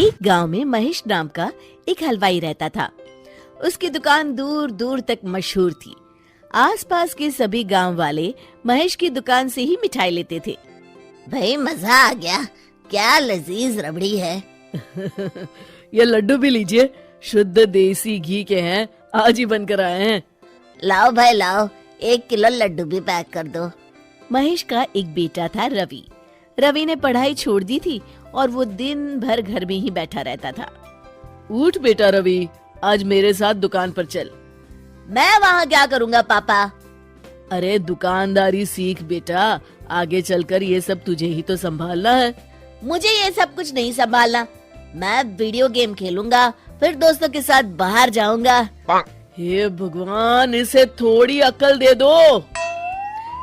एक गांव में महेश नाम का एक हलवाई रहता था। उसकी दुकान दूर दूर तक मशहूर थी। आसपास के सभी गांव वाले महेश की दुकान से ही मिठाई लेते थे। भाई मजा आ गया, क्या लजीज रबड़ी है। ये लड्डू भी लीजिए, शुद्ध देसी घी के हैं, आज ही बनकर आए हैं। लाओ भाई लाओ, 1 किलो लड्डू भी पैक कर दो। महेश का एक बेटा था रवि। रवि ने पढ़ाई छोड़ दी थी और वो दिन भर घर में ही बैठा रहता था। उठ बेटा रवि, आज मेरे साथ दुकान पर चल। मैं वहाँ क्या करूँगा पापा? अरे दुकानदारी सीख बेटा, आगे चलकर ये सब तुझे ही तो संभालना है। मुझे ये सब कुछ नहीं संभालना, मैं वीडियो गेम खेलूंगा, फिर दोस्तों के साथ बाहर जाऊंगा। हे भगवान, इसे थोड़ी अकल दे दो।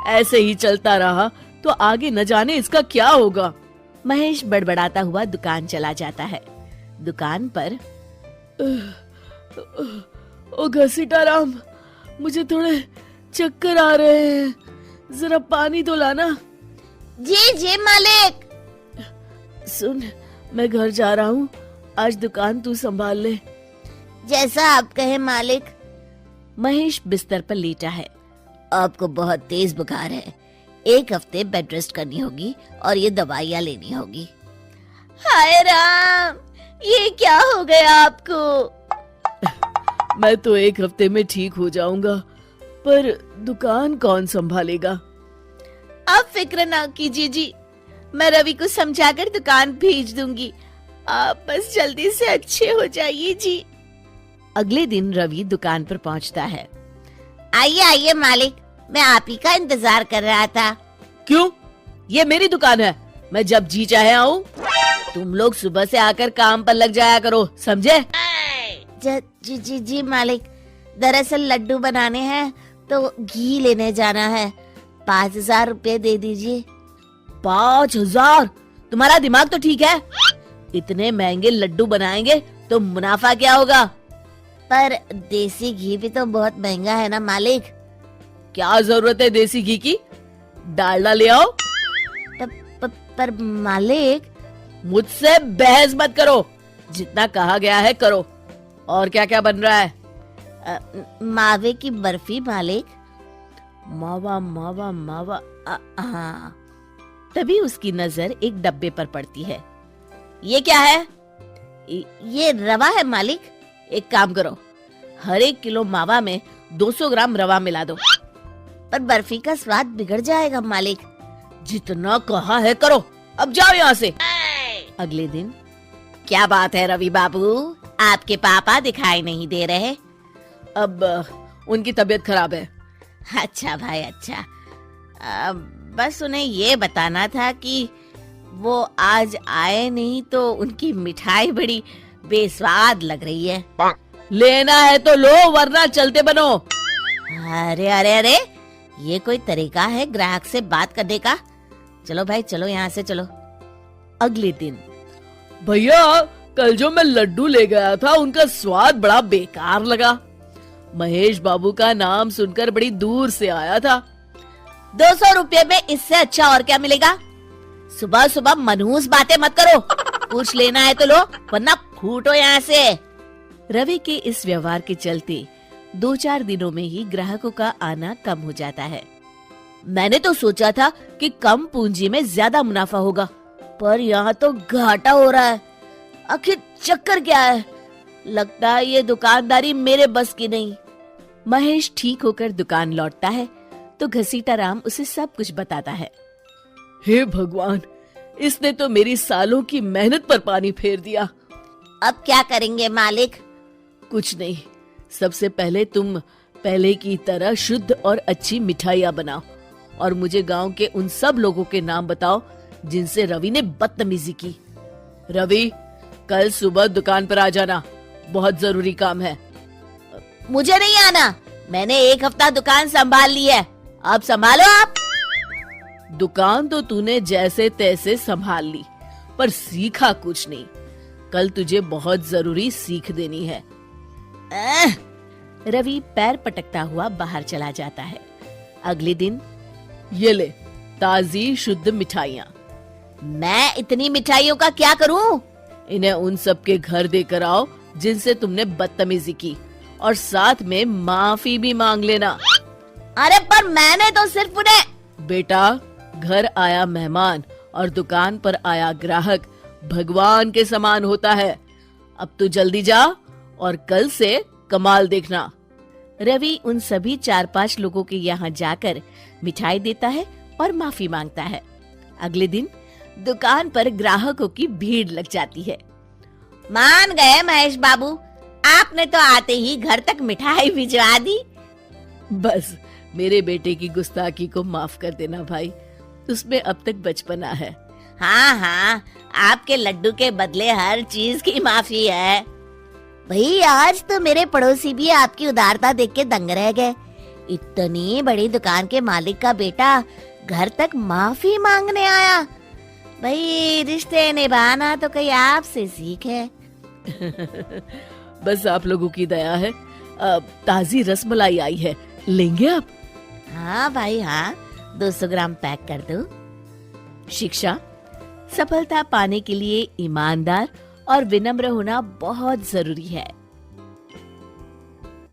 ऐसे ही चलता रहा तो आगे न जाने इसका क्या होगा। महेश बड़बड़ाता हुआ दुकान चला जाता है। दुकान पर ओ घसीटाराम, मुझे थोड़े चक्कर आ रहे हैं, जरा पानी तो लाना। जी जी मालिक। सुन, मैं घर जा रहा हूँ, आज दुकान तू संभाल ले। जैसा आप कहे मालिक। महेश बिस्तर पर लेटा है। आपको बहुत तेज बुखार है, 1 हफ्ते बेड रेस्ट करनी होगी और ये दवाइयाँ लेनी होगी। हाय राम, ये क्या हो गया आपको? मैं तो 1 हफ्ते में ठीक हो जाऊंगा, पर दुकान कौन संभालेगा? आप फिक्र ना कीजिए जी, मैं रवि को समझाकर दुकान भेज दूंगी। आप बस जल्दी से अच्छे हो जाइए जी। अगले दिन रवि दुकान पर पहुंचता है। आइए आइए मालिक, मैं आप ही का इंतजार कर रहा था। क्यों? ये मेरी दुकान है, मैं जब जी चाहे आऊँ। तुम लोग सुबह से आकर काम पर लग जाया करो, समझे? जी जी जी मालिक, दरअसल लड्डू बनाने हैं तो घी लेने जाना है, 5,000 रुपए दे दीजिए। 5,000? तुम्हारा दिमाग तो ठीक है? इतने महंगे लड्डू बनाएंगे तो मुनाफा क्या होगा? पर देसी घी भी तो बहुत महंगा है ना मालिक। क्या जरूरत है देसी घी की? डालडा ले आओ। पर मालिक। मुझसे बहस मत करो, जितना कहा गया है करो। और क्या क्या बन रहा है? मावे की बर्फी मालिक। मावा मावा मावा, हाँ। तभी उसकी नजर एक डब्बे पर पड़ती है। ये क्या है? ये रवा है मालिक। एक काम करो, हर 1 किलो मावा में 200 ग्राम रवा मिला दो। पर बर्फी का स्वाद बिगड़ जाएगा मालिक। जितना कहा है करो, अब जाओ यहाँ से। अगले दिन। क्या बात है रवि बाबू, आपके पापा दिखाई नहीं दे रहे? अब उनकी तबीयत खराब है। अच्छा भाई अच्छा, बस उन्हें ये बताना था कि वो आज आए नहीं तो उनकी मिठाई बड़ी बेस्वाद लग रही है। लेना है तो लो, वरना चलते बनो। अरे अरे अरे, ये कोई तरीका है ग्राहक से बात करने का? चलो भाई चलो, यहाँ से चलो। अगले दिन। भैया, कल जो मैं लड्डू ले गया था उनका स्वाद बड़ा बेकार लगा। महेश बाबू का नाम सुनकर बड़ी दूर से आया था। 200 रुपए में इससे अच्छा और क्या मिलेगा? सुबह सुबह मनहूस बातें मत करो। कुछ लेना है तो लो, वरना फूटो यहाँ से। रवि के इस व्यवहार के चलते 2-4 दिनों में ही ग्राहकों का आना कम हो जाता है। मैंने तो सोचा था कि कम पूंजी में ज्यादा मुनाफा होगा, पर यहाँ तो घाटा हो रहा है। आखिर चक्कर क्या है? लगता है ये दुकानदारी मेरे बस की नहीं। महेश ठीक होकर दुकान लौटता है तो घसीटाराम उसे सब कुछ बताता है। हे भगवान, इसने तो मेरी सालों की मेहनत पर पानी फेर दिया। अब क्या करेंगे मालिक? कुछ नहीं, सबसे पहले तुम पहले की तरह शुद्ध और अच्छी मिठाइयाँ बनाओ और मुझे गांव के उन सब लोगों के नाम बताओ जिनसे रवि ने बदतमीजी की। रवि, कल सुबह दुकान पर आ जाना, बहुत जरूरी काम है। मुझे नहीं आना, मैंने 1 हफ्ता दुकान संभाल ली है, अब संभालो आप। दुकान तो तूने जैसे तैसे संभाल ली, पर सीखा कुछ नहीं। कल तुझे बहुत जरूरी सीख देनी है। रवि पैर पटकता हुआ बाहर चला जाता है। अगले दिन। ये ले, ताजी शुद्ध मिठाइयाँ। मैं इतनी मिठाइयों का क्या करूं? इन्हें उन सब के घर देकर आओ जिनसे तुमने बदतमीजी की, और साथ में माफी भी मांग लेना। अरे पर मैंने तो सिर्फ उन्हें। बेटा, घर आया मेहमान और दुकान पर आया ग्राहक भगवान के समान होता है। अब तू जल्दी जा और कल से कमाल देखना। रवि उन सभी 4-5 लोगों के यहाँ जाकर मिठाई देता है और माफी मांगता है। अगले दिन दुकान पर ग्राहकों की भीड़ लग जाती है। मान गए महेश बाबू, आपने तो आते ही घर तक मिठाई भिजवा दी। बस मेरे बेटे की गुस्ताखी को माफ कर देना भाई, उसमें अब तक बचपना है। हाँ हाँ, आपके लड्डू के बदले हर चीज की माफी है। भाई आज तो मेरे पड़ोसी भी आपकी उदारता देख के दंग रह गए। इतनी बड़ी दुकान के मालिक का बेटा घर तक माफी मांगने आया। भाई रिश्ते निभाना तो कहीं आपसे सीखे। बस आप लोगों की दया है। ताजी रसमलाई आई है, लेंगे आप? हाँ भाई हाँ, 200 ग्राम पैक कर दो। शिक्षा, सफलता पाने के लिए ईमानदार और विनम्र होना बहुत जरूरी है।